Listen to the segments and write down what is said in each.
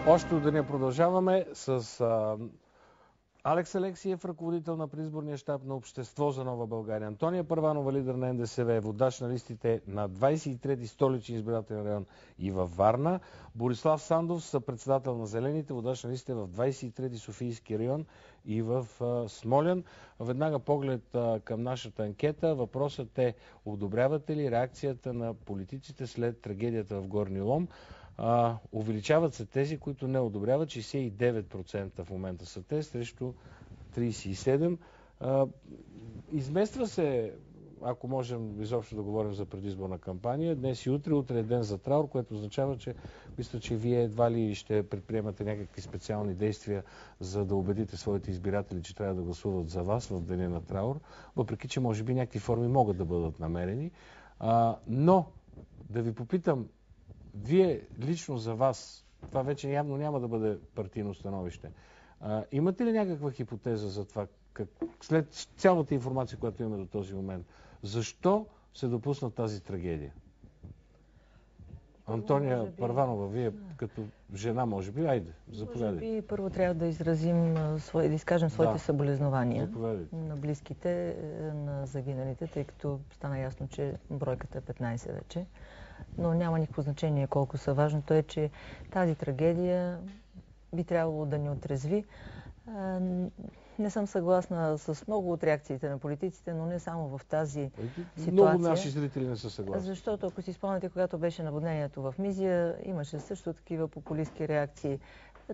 Още от деня продължаваме с Алекс Алексиев, ръководител на предизборния щаб на Общество за нова България. Антония Първанова, лидер на НДСВ, водач на листите на 23-ти столичен избирателен район и във Варна. Борислав Сандов, съпредседател на Зелените, водач на листите в 23-ти Софийски район и в Смолян. Веднага поглед към нашата анкета. Въпросът е: одобрявате ли реакцията на политиците след трагедията в Горни Лом? Увеличават се тези, които не одобряват. 69% в момента са те, срещу 37%. Измества се, ако можем изобщо да говорим за предизборна кампания, днес и утре. Утре е ден за траур, което означава, че мисля, че вие едва ли ще предприемате някакви специални действия, за да убедите своите избиратели, че трябва да гласуват за вас в деня на траур, въпреки че може би някакви форми могат да бъдат намерени. Но да ви попитам, вие лично за вас, това вече явно няма да бъде партийно становище, имате ли някаква хипотеза за това, след цялата информация, която имаме до този момент, защо се допусна тази трагедия? Антония Първанова, вие като жена, може би, айде, заповядайте. Може би първо трябва да изразим, да изкажем своите съболезнования на близките, на загиналите, тъй като стана ясно, че бройката е 15 вече. Но няма никакво значение колко са. Важното е, че тази трагедия би трябвало да ни отрезви. Не съм съгласна с много от реакциите на политиците, но не само в тази ситуация. Много наши зрители не са съгласни. Защото, ако си спомняте, когато беше наводнението в Мизия, имаше също такива популистки реакции.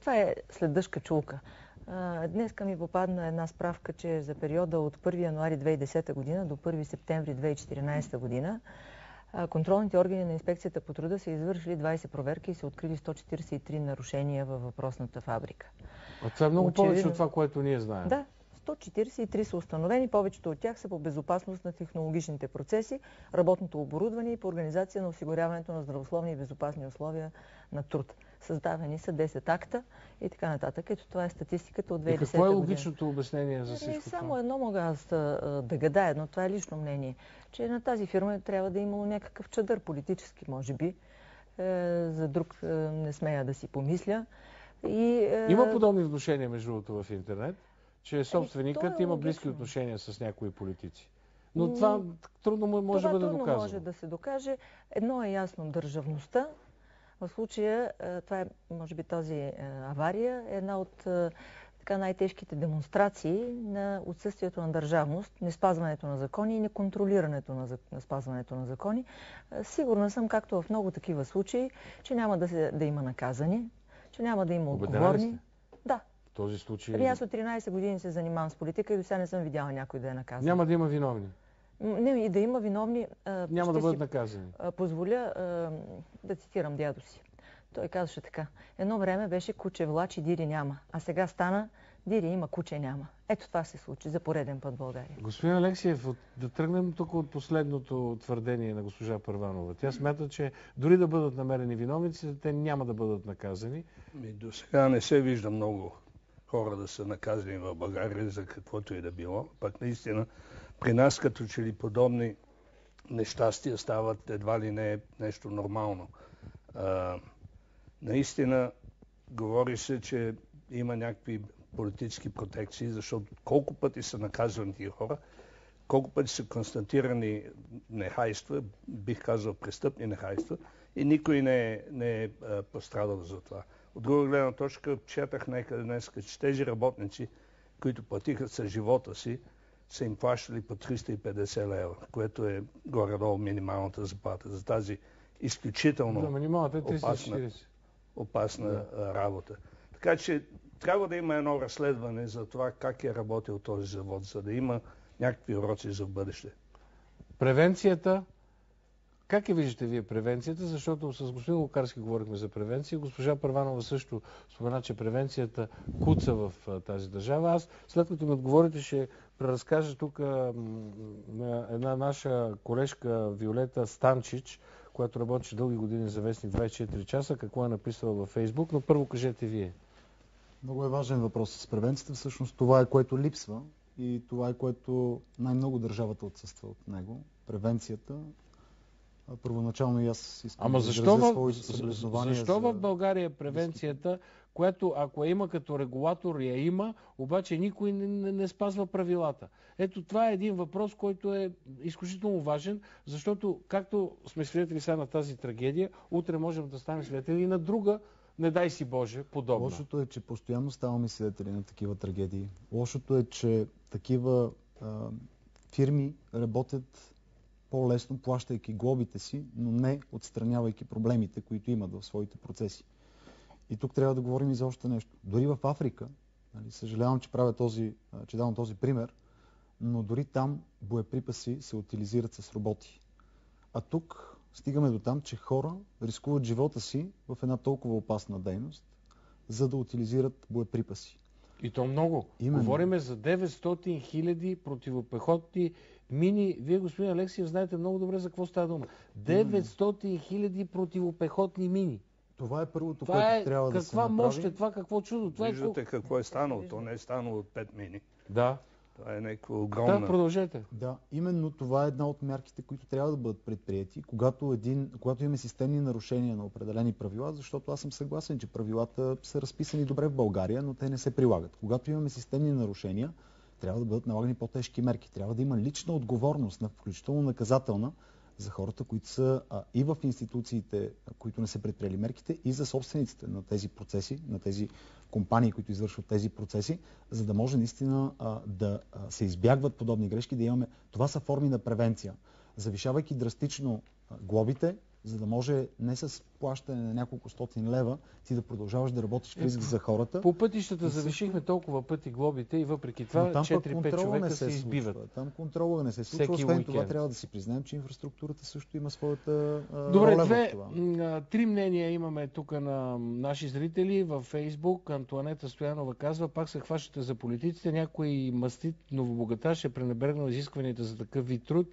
Това е след дъжд качулка. Днеска ми попадна една справка, че за периода от 1 януари 2010 година до 1 септември 2014 година контролните органи на инспекцията по труда са извършили 20 проверки и са открили 143 нарушения във въпросната фабрика. Това е много повече от това, което ние знаем. Да, 143 са установени, повечето от тях са по безопасност на технологичните процеси, работното оборудване и по организация на осигуряването на здравословни и безопасни условия на труд. Създавани са 10 акта и така нататък. Ето това е статистиката от 2010 година. И какво е логичното обяснение за всичко това? Само едно мога аз да гадая, но това е лично мнение, че на тази фирма трябва да е имало някакъв чадър политически, може би. За друг не смея да си помисля. Има подобни внушения, между другото, в интернет, че собственикът има близки отношения с някои политици. Но това трудно може да бъде доказано. Това може да се докаже. Едно е ясно: държавността. В случая, това е, може би, тази авария е една от най-тежките демонстрации на отсъствието на държавност, неспазването на закони и неконтролирането на спазването на закони. Сигурна съм, както в много такива случаи, че няма да има наказани, че няма да има отговорни. Да. В този случай... Аз от 13 години се занимавам с политика и до сега не съм видяла някой да е наказан. Няма да има виновни. Не, и да има виновни... Няма да бъдат наказани. Позволя да цитирам дядо си. Той казваше така: едно време беше куче влач и дири няма, а сега стана дири има, куче няма. Ето това се случи за пореден път в България. Господин Алексиев, да тръгнем тук от последното твърдение на госпожа Първанова. Тя смята, че дори да бъдат намерени виновниците, те няма да бъдат наказани. До сега не се вижда много хора да са наказани в България за каквото и да било. Пак наистина при нас като че ли подобни нещастия стават едва ли не нещо нормално. Наистина говори се, че има някакви политически протекции, защото колко пъти са наказвани тия хора, колко пъти са констатирани нехайства, бих казал престъпни нехайства, и никой не е пострадал за това. От друга гледна точка, четах някъде днес, че тези работници, които платиха с живота си, са им плащали по 350 лева, което е горе-долу минималната заплата за тази изключително опасна работа. Така че трябва да има едно разследване за това как е работил този завод, за да има някакви уроци за бъдеще. Превенцията. Как я виждате вие превенцията? Защото с господин Лукарски говорихме за превенция. Госпожа Първанова също спомена, че превенцията куца в тази държава. Аз, след като ми отговорите, ще преразкажа тук на една наша колежка Виолета Станчич, която работеше дълги години за вестник 24 часа, какво е написала във Фейсбук, но първо кажете вие. Много е важен въпрос с превенцията. Всъщност това е, което липсва и това е, което най-много държавата отсъства от него. Превенцията. Първоначално и аз искам Ама да защо, изразя своите съболезнования защо в България превенцията, която ако я има като регулатор, я има, обаче никой не спазва правилата? Ето това е един въпрос, който е изключително важен, защото както сме свидетели сега на тази трагедия, утре можем да станем свидетели и на друга, не дай си Боже, подобна. Лошото е, че постоянно ставаме свидетели на такива трагедии. Лошото е, че такива фирми работят по-лесно, плащайки глобите си, но не отстранявайки проблемите, които имат в своите процеси. И тук трябва да говорим и за още нещо. Дори в Африка, нали, съжалявам, че давам този пример, но дори там боеприпаси се утилизират с роботи. А тук стигаме до там, че хора рискуват живота си в една толкова опасна дейност, за да утилизират боеприпаси. И то много. Именно. Говориме за 900 хиляди противопехотни мини. Вие, господин Алексиев, знаете много добре за какво става дума. 900 хиляди противопехотни мини. Това е първото, Това което е трябва да се направи. каква мощ е това, какво чудо. Това Виждате какво е станало. То не е станало от 5 мини. Да. Това е някаква огромна... Да, продължете. Да, именно това е една от мерките, които трябва да бъдат предприяти, когато имаме системни нарушения на определени правила, защото аз съм съгласен, че правилата са разписани добре в България, но те не се прилагат. Когато имаме системни нарушения, трябва да бъдат налагани по-тежки мерки. Трябва да има лична отговорност, включително наказателна, за хората, които са и в институциите, които не са предприели мерките, и за собствениците на тези процеси, на тези компании, които извършват тези процеси, за да може наистина да се избягват подобни грешки, да имаме... Това са форми на превенция. Завишавайки драстично глобите, за да може не с плащане на няколко стотин лева ти да продължаваш да работиш в риск за хората. По пътищата завишихме толкова пъти глобите и въпреки това 4-5 човека се избиват. Там контрола не се случва. Освен това трябва да си признаем, че инфраструктурата също има своята роля в това. Три мнения имаме тук на наши зрители във Фейсбук. Антуанета Стоянова казва: пак се хващате за политиците. Някой мастит новобогаташ е пренебрегнал изискванията за такъв вид труд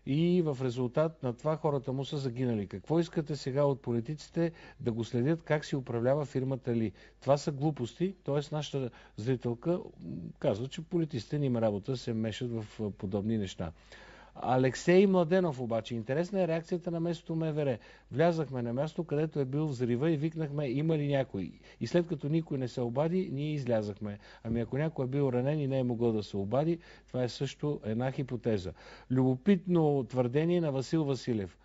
и в резултат на това хората му са загинали. Какво искате сега от политиците? Да го следят как си управлява фирмата ли? Това са глупости, т.е. нашата зрителка казва, че политиците не има работа да се мешат в подобни неща. Алексей Младенов обаче. Интересна е реакцията на местото МВР. Влязахме на място, където е бил взрива и викнахме: има ли някой? И след като никой не се обади, ние излязахме. Ами ако някой е бил ранен и не е могъл да се обади, това е също една хипотеза. Любопитно твърдение на Васил Василев.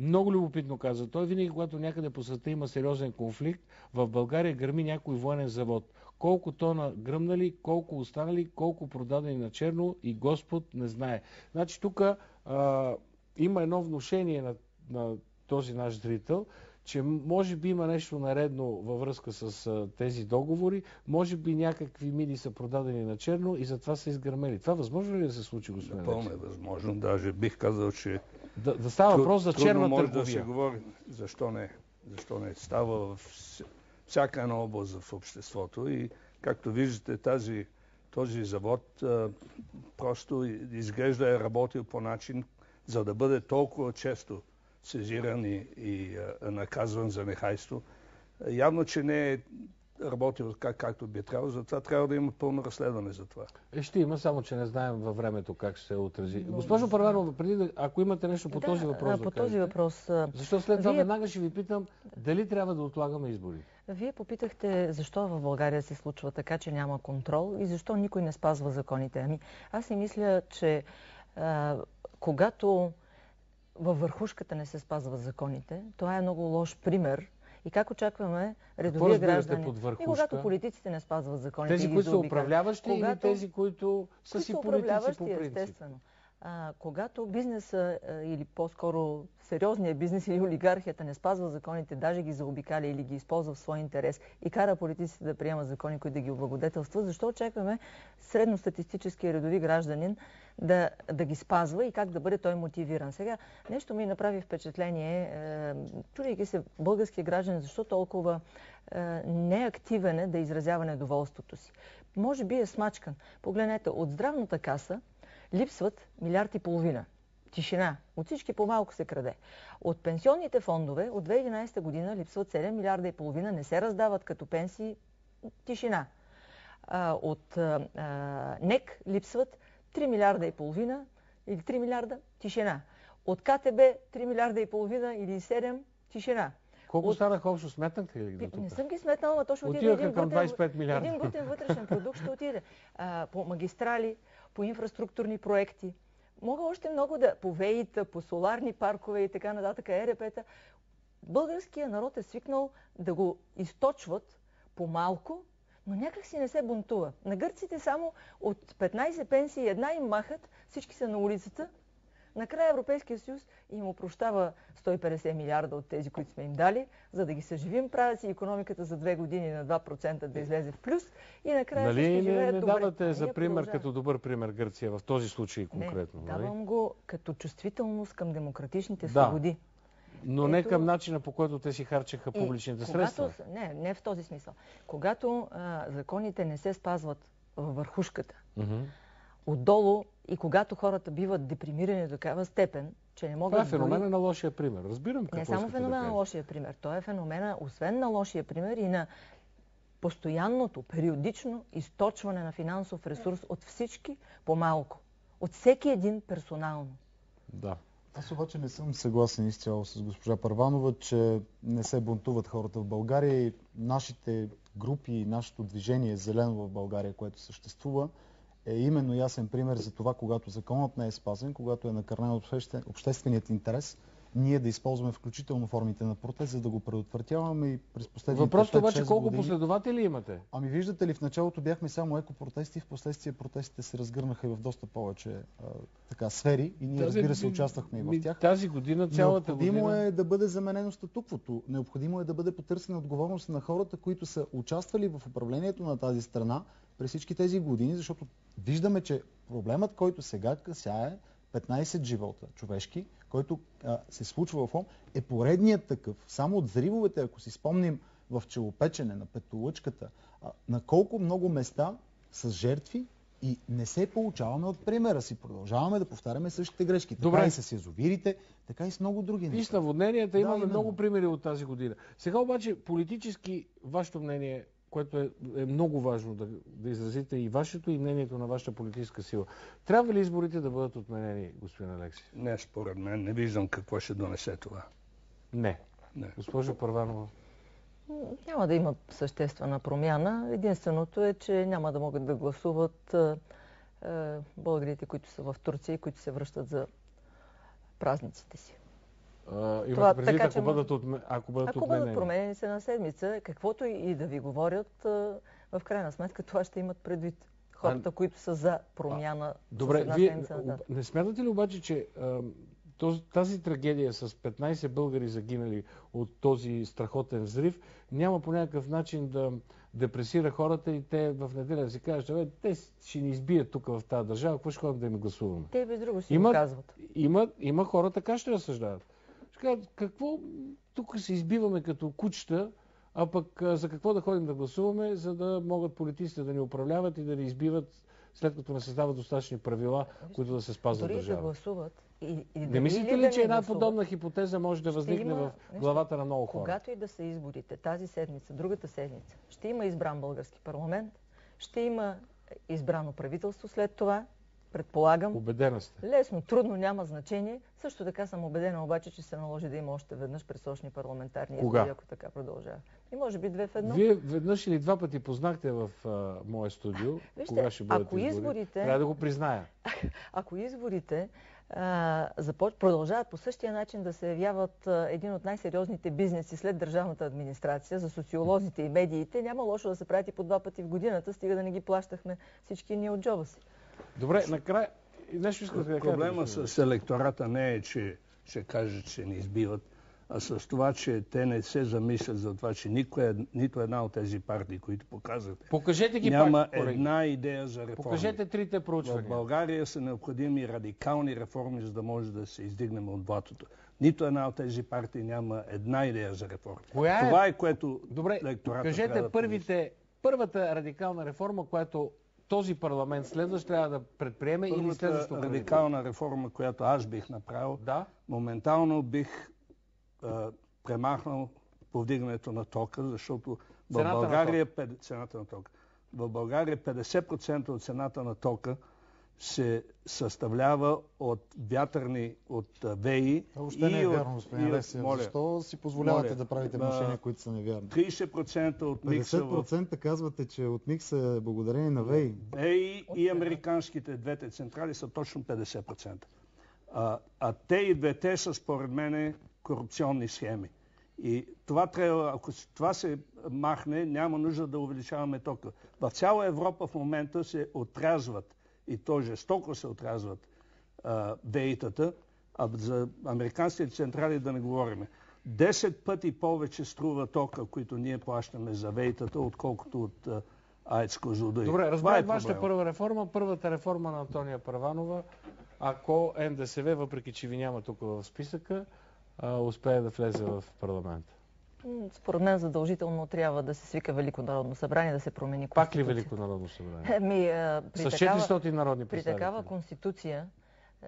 Много любопитно каза той. Винаги, когато някъде по света има сериозен конфликт, в България гърми някой военен завод. Колко тона гръмнали, колко останали, колко продадени на черно и Господ не знае. Значи тук има едно внушение на този наш зрител, че може би има нещо наредно във връзка с тези договори, може би някакви мини са продадени на черно и затова са изгърмели. Това възможно ли да се случи, господин Алексиев? Напълно е възможно. Даже бих казал, че да става въпрос за черна може търговия. Да се говори. Защо не? Защо не? Става в всяка една област в обществото и както виждате, този завод просто изглежда е работил по начин, за да бъде толкова често сезиран и наказван за нехайство. Явно, че не е работил както би трябвало, затова трябва да има пълно разследване за това. Ще има, само че не знаем във времето как ще се отрази. Госпожо Първанова, ако имате нещо по този въпрос по този въпрос. Защо след това веднага ще ви питам дали трябва да отлагаме избори? Вие попитахте защо в България се случва така, че няма контрол и защо никой не спазва законите. Ами, аз си мисля, че когато във върхушката не се спазват законите, това е много лош пример. И как очакваме редовия гражданин? И когато политиците не спазват законите. Тези, които са управляващи, или тези, които са си политици по принцип? Естествено. Когато бизнеса или по-скоро сериозният бизнес или олигархията не спазва законите, даже ги заобикаля или ги използва в свой интерес и кара политиците да приемат закони, които да ги облагодетелстват, защо очакваме средностатистическия редови гражданин да ги спазва и как да бъде той мотивиран? Сега нещо ми направи впечатление, чудейки се българския гражданин, защо толкова неактивен е да изразява недоволството си. Може би е смачкан. Погледнете, от здравната каса липсват 1,5 милиарда. Тишина. От всички по-малко се краде. От пенсионните фондове от 2011 година липсват 7,5 милиарда. Не се раздават като пенсии. Тишина. От НЕК липсват 3,5 милиарда или 3 милиарда. Тишина. От КТБ 3 милиарда и половина или 7 тишина. Колко станаха общо? Сметнахте ли до тук? Не съм ги сметнала, но то ще отиде Отиваха към 25 милиарда. един брутен вътрешен продукт ще отиде. По магистрали, по инфраструктурни проекти. Мога още много да... По ВЕИ-та, по соларни паркове и така нататък, ЕРП-та. Българският народ е свикнал да го източват по-малко, но някак си не се бунтува. На гърците само от 15 пенсии една им махат, всички са на улицата. Накрая Европейския съюз им опрощава 150 милиарда от тези, които сме им дали, за да ги съживим, правят си икономиката за 2 години на 2% да излезе в плюс и накрая всички живеят добре. Не давате за пример, като добър пример Гърция в този случай конкретно? Не, давам го като чувствителност към демократичните свободи. Но не към начина, по който те си харчаха публичните средства. Не в този смисъл. Когато законите не се спазват във върхушката, отдолу и когато хората биват депримирани до такава степен, че не могат... Това е феномена на лошия пример. Разбирам какво не само феномена на лошия пример. Той е феномена, освен на лошия пример, и на постоянното, периодично източване на финансов ресурс от всички по-малко. От всеки един персонално. Да. Аз обаче не съм съгласен изцяло с госпожа Първанова, че не се бунтуват хората в България и нашите групи, нашето движение Зелено в България, което съществува, е именно ясен пример за това, когато законът не е спазен, когато е накърнен общественият интерес, ние да използваме включително формите на протест, за да го предотвратяваме и през последните 5-6 години. Въпросът обаче колко последователи имате? Ами виждате ли, в началото бяхме само екопротести, в последствие протестите се разгърнаха и в доста повече сфери и ние, разбира се, участвахме и в тях. Тази година, цялата Необходимо е да бъде заменено статуквото. Необходимо е да бъде потърсена отговорност на хората, които са участвали в управлението на тази страна през всички тези години, защото виждаме, че проблемът, който сега касае 15 живота човешки, който се случва в Лом, е поредният такъв. Само от взривовете, ако си спомним в Челопечене, на Петолъчката, на колко много места с жертви и не се получаваме от примера си. Продължаваме да повтаряме същите грешки. Добре. Така и с язовирите, така и с много други неща. И с наводненията имаме много примери от тази година. Сега обаче политически вашето мнение, което е много важно да изразите и вашето, и мнението на вашата политическа сила. Трябва ли изборите да бъдат отменени, господин Алексиев? Не, според мен. Не виждам какво ще донесе това. Не. Госпожо Първанова? Няма да има съществена промяна. Единственото е, че няма да могат да гласуват българите, които са в Турция и които се връщат за празниците си. Имате предвид, ако бъдат променени се на седмица, каквото и да ви говорят, в крайна сметка това ще имат предвид хората, които са за промяна. Добре, вие не смятате ли обаче, че тази трагедия с 15 българи загинали от този страхотен взрив няма по някакъв начин да депресира хората и те в неделя да си кажат, те ще ни избият тук в тази държава, какво ще ходим да им гласуваме? Те без друго си го казват. Има хора така ще разсъждават. Какво тук се избиваме като кучета, а пък за какво да ходим да гласуваме, за да могат политиците да ни управляват и да ни избиват, след като не създават достатъчни правила, които да се спазват държава. Дори да гласуват. Не мислите ли, че една подобна хипотеза може да възникне в главата на много хора? Когато и да са изборите, тази седмица, другата седмица, ще има избран български парламент, ще има избрано правителство след това, предполагам. Убедена сте. Лесно, трудно, няма значение. Също така съм убедена обаче, че се наложи да има още веднъж предсрочни парламентарни избори, ако така продължава. И може би 2 в 1. Вие веднъж или 2 пъти познахте в мое студио, кога ще бъдат изборите. Трябва да го призная. Ако изборите продължават по същия начин да се явяват един от най-сериозните бизнеси след държавната администрация, за социолозите и медиите, няма лошо да се правят и по 2 пъти в годината, стига да не ги плащахме всички ние от джоба си. Добре, накрая нещо искам да кажа. Проблема с електората не е, че ще кажат, че не избиват, а с това, че те не се замислят за това, че нито една от тези партии, които показвате, покажете ги няма една идея за реформи. Покажете трите проучвания. В България са необходими радикални реформи, за да може да се издигнем от блатото. Нито една от тези партии няма една идея за реформи. Това е което електората трябва да кажете първата радикална реформа, която този парламент следващ трябва да предприеме или следващото правителство? Радикална реформа, която аз бих направил, моментално бих премахнал повдигането на тока, защото в България цената на тока. В България 50% от цената на тока се съставлява от вятърни, от ВЕИ. Въобще не е вярно, господин Алексиев. Защо си позволявате да правите внушения, които са невярни? 30% от микса... 50% казвате, че от микса е благодарение на ВЕИ. ВЕИ и американските двете централи са точно 50%. А те и двете са според мен корупционни схеми. И това трябва, ако това се махне, няма нужда да увеличаваме тока. В цяла Европа в момента се отрязват, и то жестоко се отрязват ВЕИ-тата, а за американските централи да не говорим. 10 пъти повече струва тока, които ние плащаме за ВЕИ-тата, отколкото от АЕЦ Козлодуй. Добре, разбрах вашата първа реформа. Първата реформа на Антония Първанова, ако НДСВ, въпреки че ви няма тук в списъка, успее да влезе в парламента. Според мен задължително трябва да се свика Велико народно събрание, да се промени конституция. Пак ли Велико народно събрание? С 400 народни представители. При такава конституция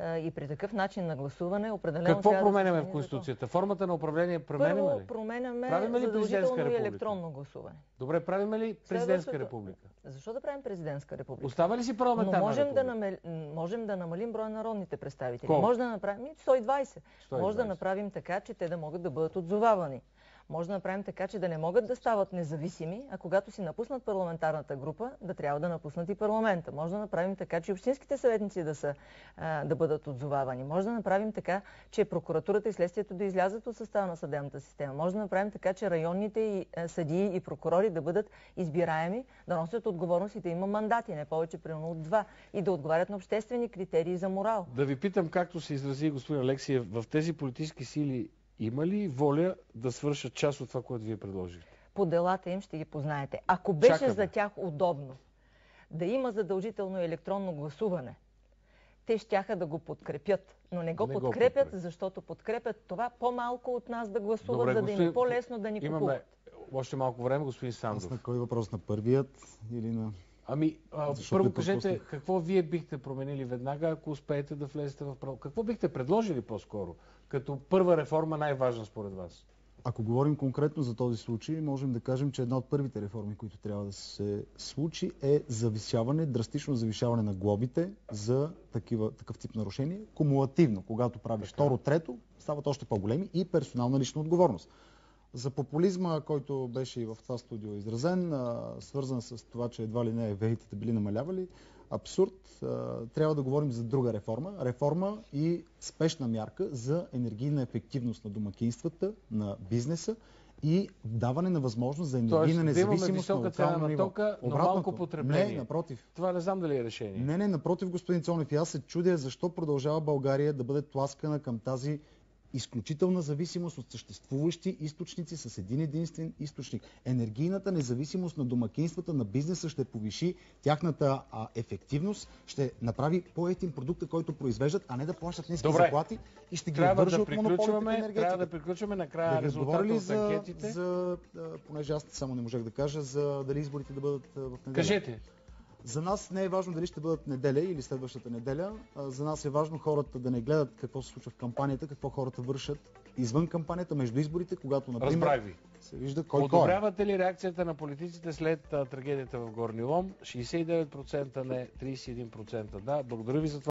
и при такъв начин на гласуване определено какво променяме в конституцията? Формата на управление променяме ли? Първо променяме ли задължително и електронно гласуване. Добре, правим ли президентска република? Защо да правим президентска република? Остава ли си парламентарна република? Можем да намалим броя на народните представители. Колко? Може да направим 120. Може да направим така, че те да могат да бъдат отзовавани. Може да направим така, че да не могат да стават независими, а когато си напуснат парламентарната група, да трябва да напуснат и парламента. Може да направим така, че общинските съветници да бъдат отзовавани. Може да направим така, че прокуратурата и следствието да излязат от състава на съдебната система. Може да направим така, че районните съдии и прокурори да бъдат избираеми, да носят отговорност и да има мандати, не повече примерно от 2, и да отговарят на обществени критерии за морал. Да ви питам, както се изрази господин Алексиев, в тези политически сили има ли воля да свършат част от това, което вие предложихте? По делата им ще ги познаете. Ако беше за тях удобно да има задължително електронно гласуване, те щяха да го подкрепят. Но не го подкрепят, защото подкрепят това по-малко от нас да гласуват. Добре, за да им е по-лесно да ни купуват. Имаме още малко време, господин Сандов. На кой въпрос? На първият или на... Първо кажете, какво вие бихте променили веднага, ако успеете да влезете в право? Какво бихте предложили по-скоро, като първа реформа най-важна според вас? Ако говорим конкретно за този случай, можем да кажем, че една от първите реформи, които трябва да се случи, е драстично завишаване на глобите за такъв тип нарушения, кумулативно. Когато правиш второ, трето, стават още по-големи, и персонална лична отговорност. За популизма, който беше и в това студио изразен, свързан с това, че едва ли не ВЕИ-тата били намалявали, абсурд. Трябва да говорим за друга реформа. Реформа и спешна мярка за енергийна ефективност на домакинствата, на бизнеса и даване на възможност за енергийна независимост на локално ниво. Но малко потребление. Не, напротив. Това не знам дали е решение. Не, напротив, господин Цонев. И аз се чудя защо продължава България да бъде тласкана към тази изключителна зависимост от съществуващи източници с един единствен източник. Енергийната независимост на домакинствата, на бизнеса ще повиши тяхната ефективност, ще направи по-евтин продукта, който произвеждат, а не да плащат ниски заплати и ще ги отвържи от монополите в енергетика. Трябва да приключваме накрая резултата от анкетите. Понеже аз само не можех да кажа, дали изборите да бъдат в неделя. Кажете. За нас не е важно дали ще бъдат неделя или следващата неделя. За нас е важно хората да не гледат какво се случва в кампанията, какво хората вършат извън кампанията, между изборите, когато, например, се вижда кой е. Одобрявате ли реакцията на политиците след трагедията в Горни Лом? 69% не, 31% да. Благодаря ви за това.